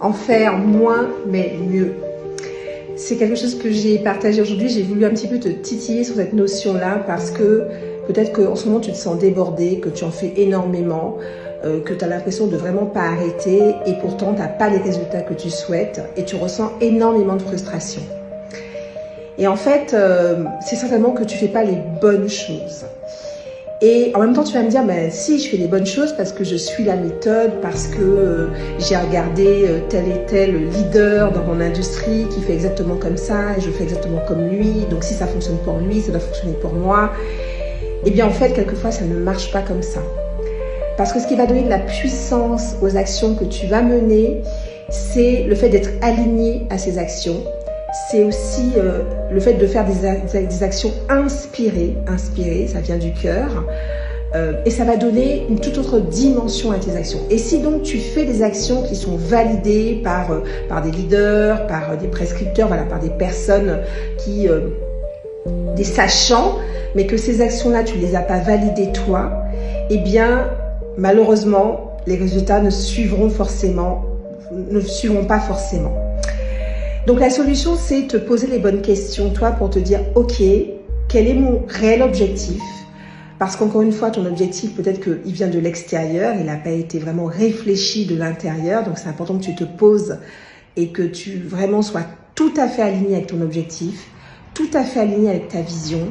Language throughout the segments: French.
En faire moins, mais mieux. C'est quelque chose que j'ai partagé aujourd'hui. J'ai voulu un petit peu te titiller sur cette notion-là parce que peut-être qu'en ce moment tu te sens débordé, que tu en fais énormément, que tu as l'impression de vraiment pas arrêter et pourtant tu n'as pas les résultats que tu souhaites et tu ressens énormément de frustration. Et en fait, c'est certainement que tu fais pas les bonnes choses. Et en même temps, tu vas me dire, ben, si, je fais les bonnes choses parce que je suis la méthode, parce que j'ai regardé tel et tel leader dans mon industrie qui fait exactement comme ça et je fais exactement comme lui. Donc, si ça fonctionne pour lui, ça doit fonctionner pour moi. Eh bien, en fait, quelquefois, ça ne marche pas comme ça. Parce que ce qui va donner de la puissance aux actions que tu vas mener, c'est le fait d'être aligné à ces actions. C'est aussi le fait de faire des actions inspirées, ça vient du cœur, et ça va donner une toute autre dimension à tes actions. Et si donc tu fais des actions qui sont validées par des leaders, par des prescripteurs, voilà, par des personnes des sachants, mais que ces actions-là, tu ne les as pas validées toi, eh bien, malheureusement, les résultats ne suivront pas forcément. Donc la solution, c'est te poser les bonnes questions, toi, pour te dire, ok, quel est mon réel objectif? Parce qu'encore une fois, ton objectif, peut-être qu'il vient de l'extérieur, il n'a pas été vraiment réfléchi de l'intérieur, donc c'est important que tu te poses et que tu vraiment sois tout à fait aligné avec ton objectif, tout à fait aligné avec ta vision,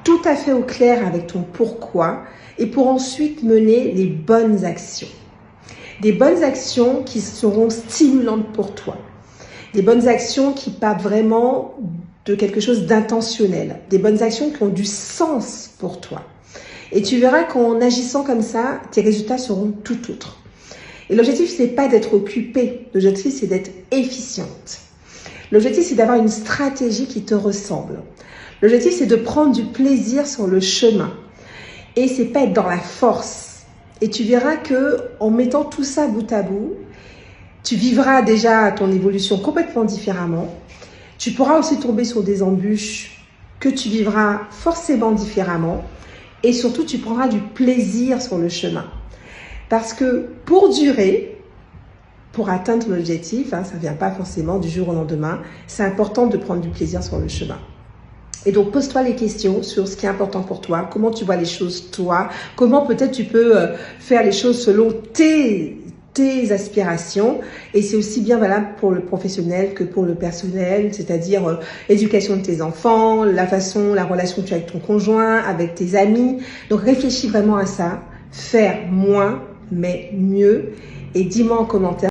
tout à fait au clair avec ton pourquoi, et pour ensuite mener les bonnes actions. Des bonnes actions qui seront stimulantes pour toi. Des bonnes actions qui partent vraiment de quelque chose d'intentionnel. Des bonnes actions qui ont du sens pour toi. Et tu verras qu'en agissant comme ça, tes résultats seront tout autres. Et l'objectif, ce n'est pas d'être occupé. L'objectif, c'est d'être efficiente. L'objectif, c'est d'avoir une stratégie qui te ressemble. L'objectif, c'est de prendre du plaisir sur le chemin. Et c'est pas être dans la force. Et tu verras qu'en mettant tout ça bout à bout, tu vivras déjà ton évolution complètement différemment. Tu pourras aussi tomber sur des embûches que tu vivras forcément différemment. Et surtout, tu prendras du plaisir sur le chemin. Parce que pour durer, pour atteindre ton objectif, ça ne vient pas forcément du jour au lendemain, c'est important de prendre du plaisir sur le chemin. Et donc, pose-toi les questions sur ce qui est important pour toi, comment tu vois les choses toi, comment peut-être tu peux faire les choses selon tes aspirations, et c'est aussi bien valable pour le professionnel que pour le personnel, c'est-à-dire l'éducation de tes enfants, la relation que tu as avec ton conjoint, avec tes amis. Donc réfléchis vraiment à ça, faire moins mais mieux, et dis-moi en commentaire